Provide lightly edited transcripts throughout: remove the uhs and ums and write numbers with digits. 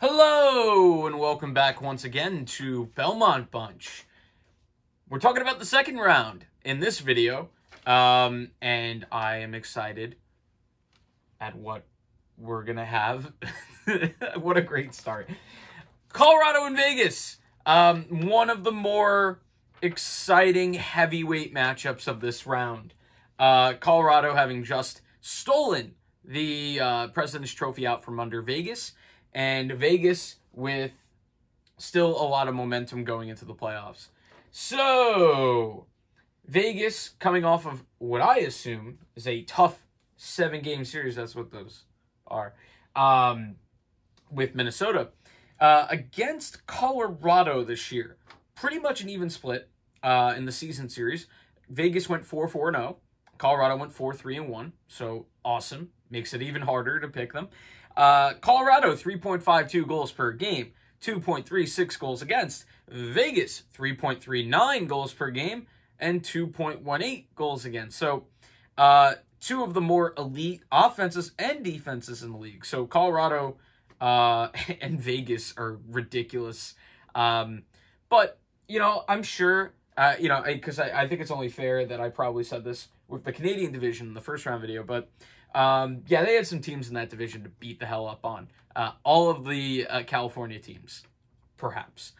Hello, and welcome back once again to Belmont Bunch. We're talking about the second round in this video, and I am excited at what we're going to have. What a great start. Colorado and Vegas, one of the more exciting heavyweight matchups of this round. Colorado having just stolen the President's Trophy out from under Vegas, and Vegas with still a lot of momentum going into the playoffs. So, Vegas coming off of what I assume is a tough 7-game series. That's what those are. With Minnesota. Against Colorado this year. Pretty much an even split in the season series. Vegas went 4-4-0. Colorado went 4-3-1. So, awesome. Makes it even harder to pick them. Colorado, 3.52 goals per game, 2.36 goals against. Vegas, 3.39 goals per game, and 2.18 goals against. So, two of the more elite offenses and defenses in the league. So, Colorado and Vegas are ridiculous. But, you know, I'm sure, because I think it's only fair that I probably said this with the Canadian division in the first round video, but yeah, they had some teams in that division to beat the hell up on. All of the California teams, perhaps.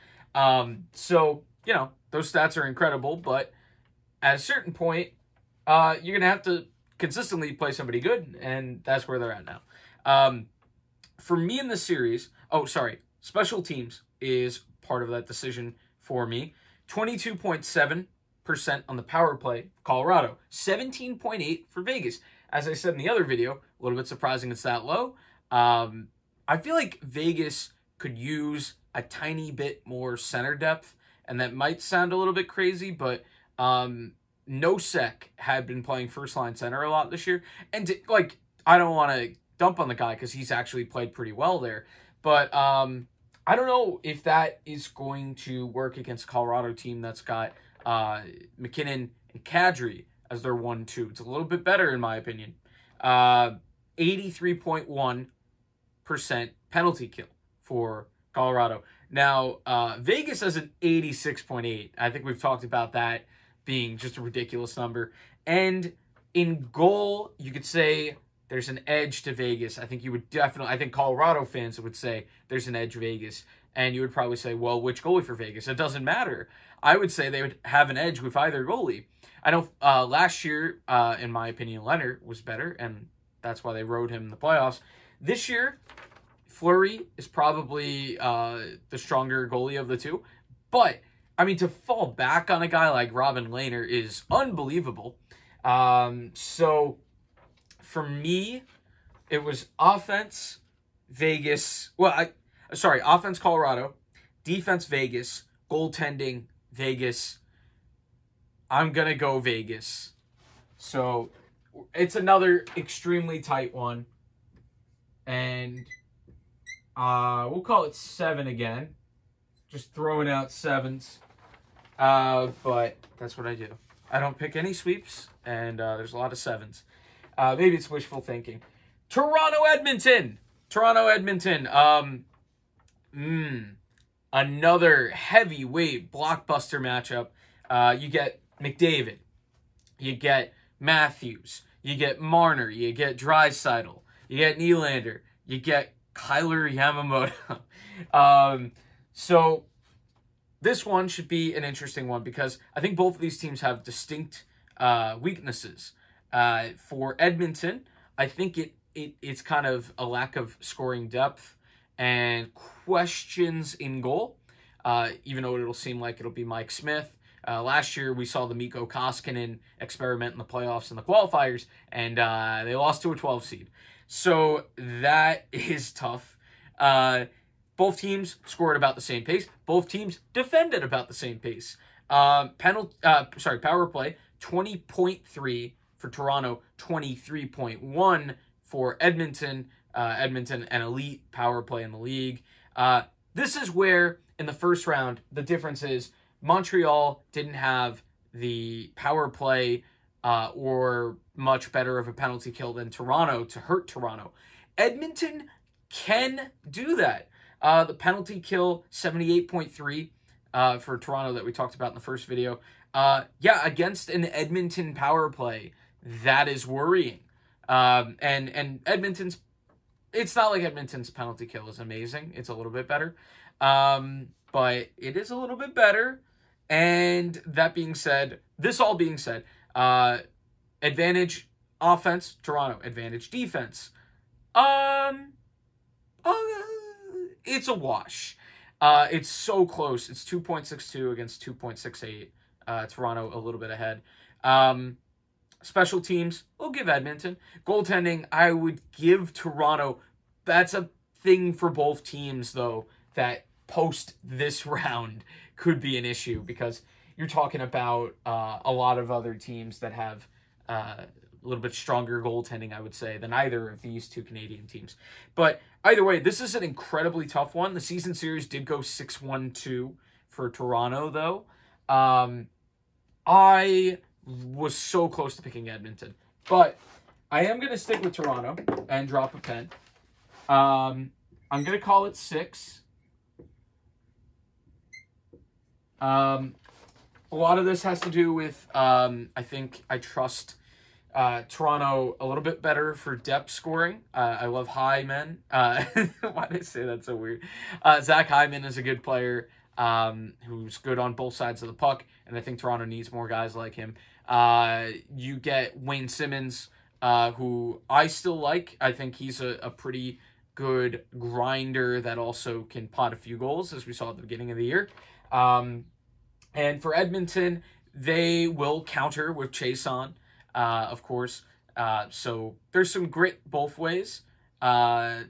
So, you know, those stats are incredible, but at a certain point, you're going to have to consistently play somebody good, and that's where they're at now. For me in this series, special teams is part of that decision for me. 22.7% on the power play, Colorado. 17.8% for Vegas. As I said in the other video, a little bit surprising it's that low. I feel like Vegas could use a tiny bit more center depth, and that might sound a little bit crazy, but Nosek had been playing first-line center a lot this year. And, I don't want to dump on the guy because he's actually played pretty well there. But I don't know if that is going to work against a Colorado team that's got McKinnon and Kadri as their 1-2. It's a little bit better, in my opinion. 83.1% penalty kill for Colorado. Now, Vegas has an 86.8. I think we've talked about that being just a ridiculous number. And in goal, you could say there's an edge to Vegas. I think Colorado fans would say there's an edge to Vegas. And you would probably say, well, which goalie for Vegas? It doesn't matter. I would say they would have an edge with either goalie. I know last year, in my opinion, Leonard was better, and that's why they rode him in the playoffs. This year, Fleury is probably the stronger goalie of the two. But, I mean, to fall back on a guy like Robin Lehner is unbelievable. So, for me, it was offense, Vegas. Offense, Colorado. Defense, Vegas. Goaltending, Vegas. I'm going to go Vegas. So, it's another extremely tight one. And we'll call it 7 again. Just throwing out 7s. But that's what I do. I don't pick any sweeps, and there's a lot of 7s. Maybe it's wishful thinking. Toronto-Edmonton. Another heavyweight blockbuster matchup. You get McDavid, you get Matthews, you get Marner, you get Draisaitl, you get Nylander, you get Kyler Yamamoto. So this one should be an interesting one because I think both of these teams have distinct weaknesses. For Edmonton, I think it's kind of a lack of scoring depth and questions in goal, even though it'll seem like it'll be Mike Smith. Last year, we saw the Mikko Koskinen experiment in the playoffs and the qualifiers, and they lost to a 12 seed. So that is tough. Both teams scored about the same pace. Both teams defended about the same pace. Power play, 20.3 for Toronto, 23.1 for Edmonton. Edmonton, an elite power play in the league. This is where, in the first round, the difference is Montreal didn't have the power play or much better of a penalty kill than Toronto to hurt Toronto. Edmonton can do that. The penalty kill, 78.3 for Toronto that we talked about in the first video. Yeah, against an Edmonton power play, that is worrying. And Edmonton's, it's not like Edmonton's penalty kill is amazing. It's a little bit better. But it is a little bit better. And that being said, this all being said, advantage offense, Toronto. Advantage defense. It's a wash. It's so close. It's 2.62 against 2.68. Toronto a little bit ahead. Special teams, we'll give Edmonton. Goaltending, I would give Toronto. That's a thing for both teams, though, that post this round could be an issue, because you're talking about a lot of other teams that have a little bit stronger goaltending, I would say, than either of these two Canadian teams. But either way, this is an incredibly tough one. The season series did go 6-1-2 for Toronto, though. I was so close to picking Edmonton, but I am going to stick with Toronto and drop a pen. I'm going to call it 6. A lot of this has to do with, I think I trust Toronto a little bit better for depth scoring. I love Hyman. Why did I say that so weird? Zach Hyman is a good player who's good on both sides of the puck, and I think Toronto needs more guys like him. You get Wayne Simmons, who I still like. I think he's a pretty good grinder that also can pot a few goals, as we saw at the beginning of the year. And for Edmonton, they will counter with Chiasson, of course. So there's some grit both ways. I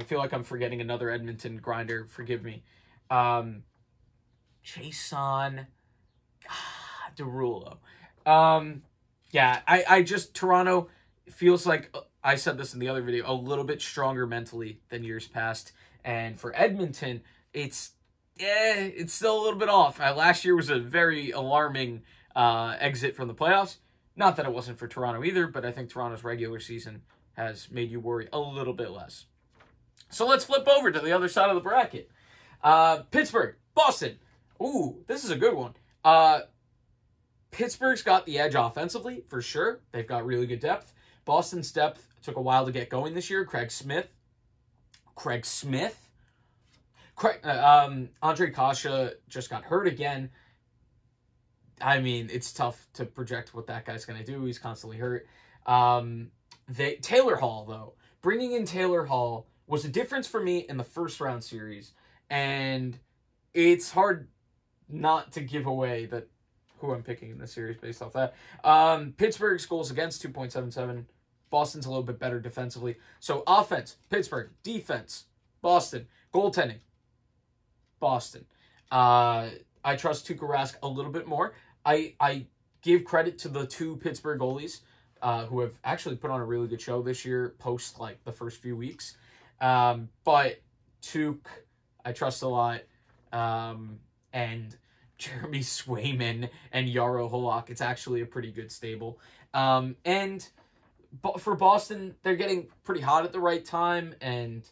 feel like I'm forgetting another Edmonton grinder. Forgive me. Chiasson, Derulo. Yeah, I just, Toronto feels like, I said this in the other video, a little bit stronger mentally than years past. And for Edmonton, it's still a little bit off. Last year was a very alarming exit from the playoffs. Not that it wasn't for Toronto either, but I think Toronto's regular season has made you worry a little bit less. So let's flip over to the other side of the bracket. Pittsburgh, Boston. Ooh, this is a good one. Pittsburgh's got the edge offensively, for sure. They've got really good depth. Boston's depth took a while to get going this year. Andre Kasha just got hurt again. I mean, it's tough to project what that guy's going to do. He's constantly hurt. Taylor Hall, though. Bringing in Taylor Hall was a difference for me in the first round series. And it's hard not to give away who I'm picking in the series based off that. Pittsburgh's goals against, 2.77. Boston's a little bit better defensively. So offense, Pittsburgh. Defense, Boston. Goaltending, Boston. I trust Tuukka Rask a little bit more. I give credit to the two Pittsburgh goalies who have actually put on a really good show this year post like the first few weeks. But Tuukka, I trust a lot. And Jeremy Swayman and Jaro Halak, it's actually a pretty good stable. And for Boston, they're getting pretty hot at the right time. And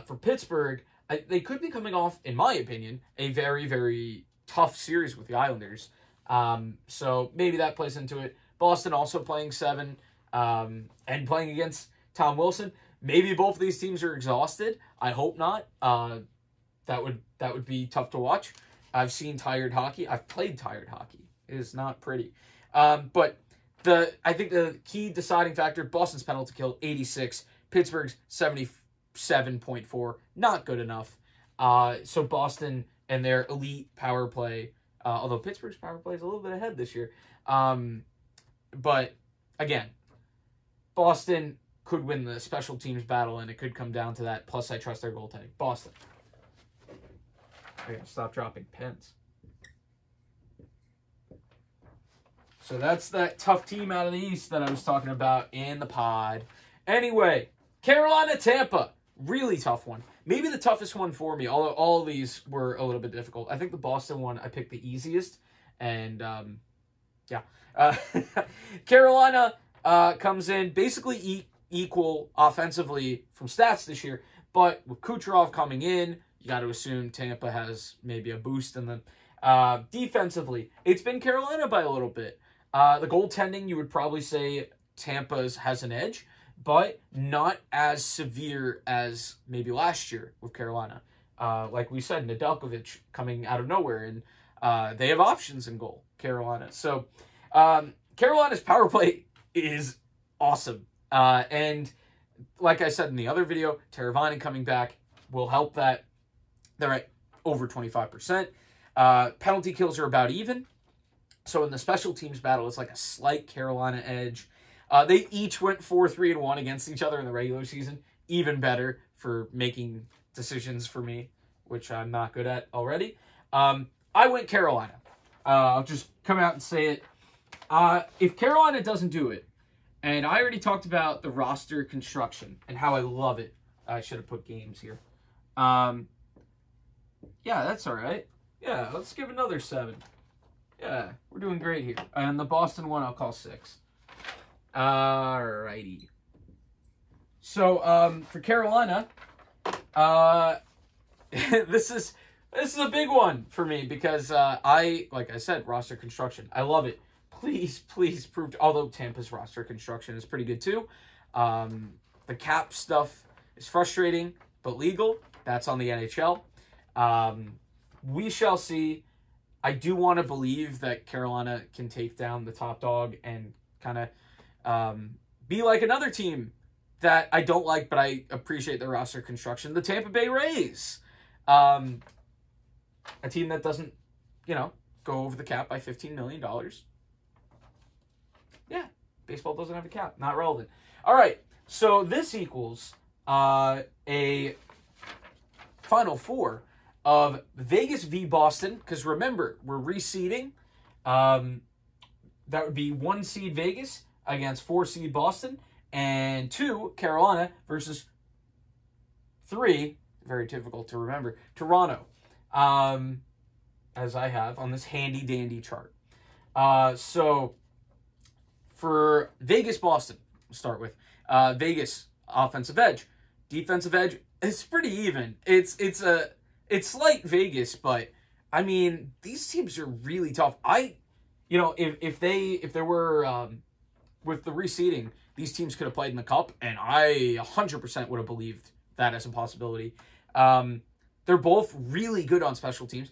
for Pittsburgh, they could be coming off, in my opinion, a very, very tough series with the Islanders. So maybe that plays into it. Boston also playing 7 and playing against Tom Wilson. Maybe both of these teams are exhausted. I hope not. That would be tough to watch. I've seen tired hockey. I've played tired hockey. It is not pretty. But I think the key deciding factor, Boston's penalty kill, 86. Pittsburgh's 77.4. Not good enough. So Boston and their elite power play, although Pittsburgh's power play is a little bit ahead this year. But again, Boston could win the special teams battle, and it could come down to that. Plus, I trust their goaltending. Boston. I gotta stop dropping pens. So that's that tough team out of the East that I was talking about in the pod. Anyway, Carolina, Tampa. Really tough one. Maybe the toughest one for me, although all of these were a little bit difficult. I think the Boston one, I picked the easiest. And, yeah. Carolina comes in basically equal offensively from stats this year, But with Kucherov coming in, you got to assume Tampa has maybe a boost in them. Defensively, it's been Carolina by a little bit. The goaltending, you would probably say Tampa's has an edge, but not as severe as maybe last year with Carolina. Like we said, Nedeljkovic coming out of nowhere, and they have options in goal, Carolina. So Carolina's power play is awesome. And like I said in the other video, Teravainen coming back will help that. They're at over 25%. Penalty kills are about even. So in the special teams battle, it's like a slight Carolina edge. They each went 4-3-1 against each other in the regular season. Even better for making decisions for me, which I'm not good at already. I went Carolina. I'll just come out and say it. If Carolina doesn't do it, and I already talked about the roster construction and how I love it. I should have put games here. Yeah, that's all right. Yeah, let's give another 7. Yeah, we're doing great here. And the Boston one, I'll call 6. Alrighty. So, for Carolina, this is a big one for me because like I said, roster construction. I love it. Please prove. Although Tampa's roster construction is pretty good too. The cap stuff is frustrating but legal. That's on the NHL. We shall see. I do want to believe that Carolina can take down the top dog and kind of be like another team that I don't like, but I appreciate the roster construction. The Tampa Bay Rays. A team that doesn't, go over the cap by $15 million. Yeah, baseball doesn't have a cap. Not relevant. All right, so this equals a Final Four of Vegas v. Boston, because remember, we're reseeding. That would be 1 seed Vegas against 4 seed Boston, and 2 Carolina versus 3, very difficult to remember, Toronto, as I have on this handy-dandy chart. So for Vegas-Boston, we'll start with Vegas, offensive edge. Defensive edge, it's pretty even. It's slight Vegas, but I mean, these teams are really tough. If there were with the reseeding, these teams could have played in the Cup, and I 100% would have believed that as a possibility. They're both really good on special teams.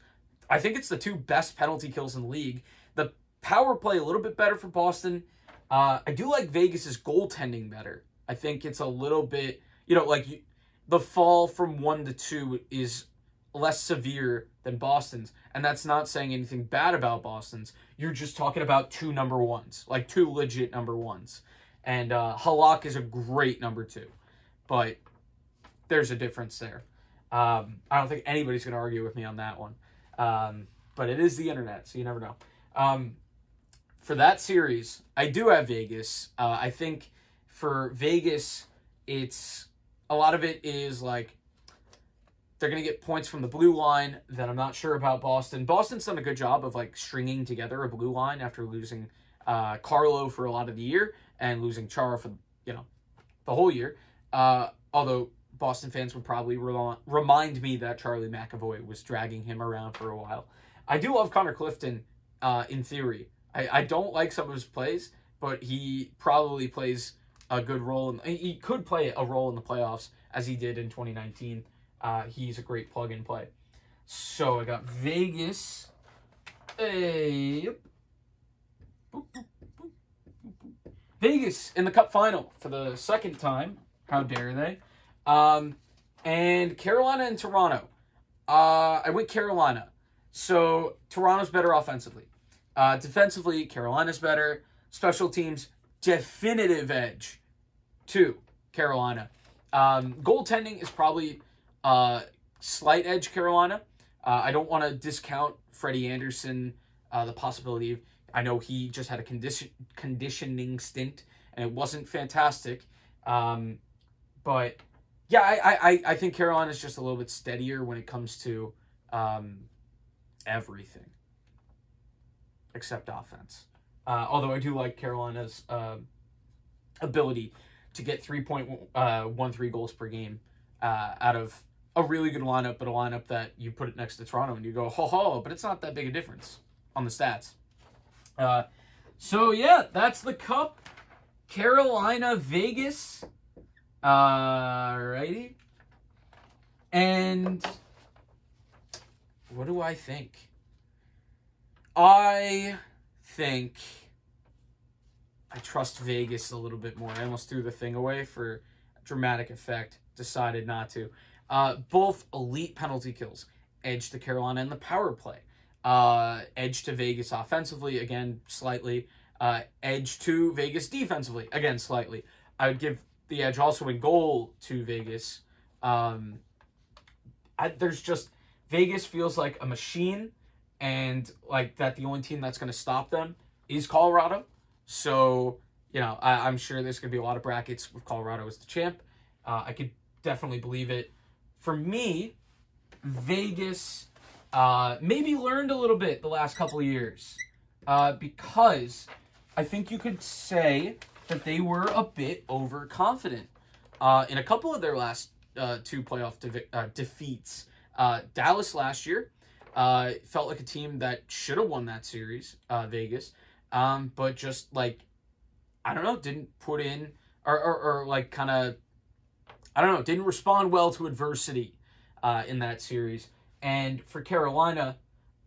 I think it's the 2 best penalty kills in the league. The power play a little bit better for Boston. I do like Vegas's goaltending better. I think it's a little bit, the fall from 1 to 2 is less severe than Boston's. And that's not saying anything bad about Boston's. You're just talking about 2 number 1s, like 2 legit number 1s. And Halak is a great number 2. But there's a difference there. I don't think anybody's going to argue with me on that one. But it is the internet, so you never know. For that series, I do have Vegas. I think for Vegas, a lot of it is like they're going to get points from the blue line that I'm not sure about Boston. Boston's done a good job of stringing together a blue line after losing Carlo for a lot of the year and losing Chara for the whole year. Although Boston fans would probably remind me that Charlie McAvoy was dragging him around for a while. I do love Connor Clifton in theory. I don't like some of his plays, but he probably plays a good role. He could play a role in the playoffs as he did in 2019. He's a great plug-and-play. So I got Vegas. Vegas in the Cup final for the 2nd time. How dare they? And Carolina and Toronto. I went Carolina. So Toronto's better offensively. Defensively, Carolina's better. Special teams, definitive edge to Carolina. Goaltending is probably slight edge Carolina. I don't want to discount Freddie Anderson, the possibility of, I know he just had a conditioning stint and it wasn't fantastic. But yeah, I think Carolina's just a little bit steadier when it comes to everything except offense. Although I do like Carolina's ability to get 3.13 goals per game out of a really good lineup, but a lineup that you put it next to Toronto and you go, ho, but it's not that big a difference on the stats. So, yeah, that's the Cup. Carolina, Vegas. Alrighty. And what do I think? I think I trust Vegas a little bit more. I almost threw the thing away for dramatic effect. Decided not to. Both elite penalty kills. Edge to Carolina in the power play. Edge to Vegas offensively, again, slightly. Edge to Vegas defensively, again, slightly. I would give the edge also in goal to Vegas. There's just, Vegas feels like a machine, and like that the only team that's going to stop them is Colorado. So, you know, I'm sure there's going to be a lot of brackets with Colorado as the champ. I could definitely believe it. For me, Vegas maybe learned a little bit the last couple of years because I think you could say that they were a bit overconfident in a couple of their last two playoff defeats. Dallas last year felt like a team that should have won that series, Vegas, but just like, I don't know, didn't put in or like kind of, I don't know, didn't respond well to adversity in that series. And for Carolina,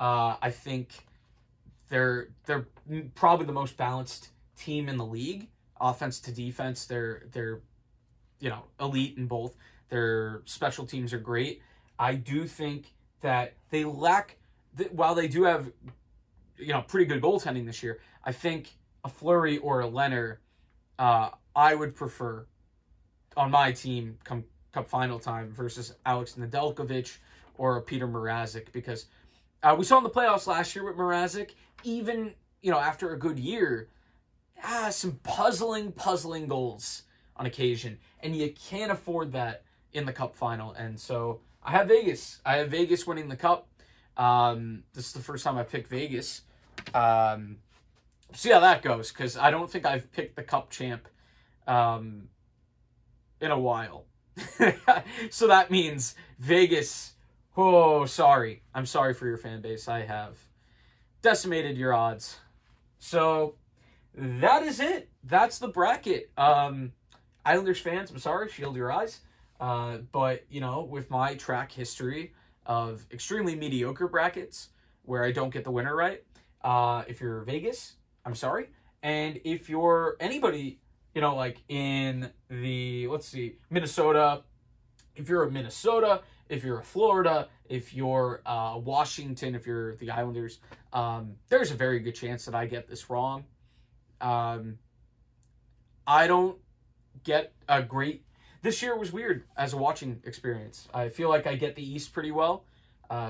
I think they're probably the most balanced team in the league, offense to defense. They're you know, elite in both. Their special teams are great. I do think that they lack, while they do have, you know, pretty good goaltending this year, I think a Fleury or a Leonard, I would prefer on my team come Cup final time versus Alex Nedeljkovic or Peter Mrazek, because we saw in the playoffs last year with Mrazek, even, you know, after a good year, some puzzling goals on occasion, and you can't afford that in the Cup final. And so I have Vegas. I have Vegas winning the Cup. This is the first time I picked Vegas. See how that goes, because I don't think I've picked the Cup champ in a while. So that means Vegas. Oh, sorry. I'm sorry for your fan base. I have decimated your odds. So that is it. That's the bracket. Islanders fans, I'm sorry, shield your eyes. But, you know, with my track history of extremely mediocre brackets where I don't get the winner right, if you're Vegas, I'm sorry. And if you're anybody, you know, like in the, let's see, Minnesota, if you're a Minnesota, if you're a Florida, if you're Washington, if you're the Islanders, there's a very good chance that I get this wrong. I don't get a great... This year was weird as a watching experience. I feel like I get the East pretty well,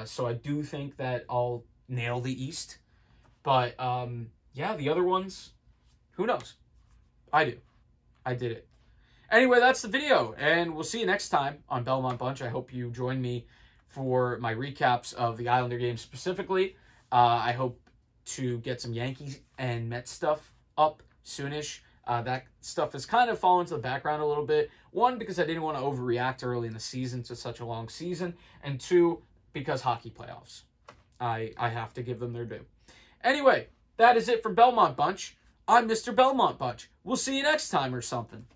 so I do think that I'll nail the East. But, yeah, the other ones, who knows? I do. I did it. Anyway, that's the video, and we'll see you next time on Belmont Bunch. I hope you join me for my recaps of the Islander games specifically. I hope to get some Yankees and Mets stuff up soonish. That stuff has kind of fallen to the background a little bit. One, because I didn't want to overreact early in the season to such a long season. And two, because hockey playoffs. I have to give them their due. Anyway, that is it from Belmont Bunch. I'm Mr. Belmont Bunch. We'll see you next time or something.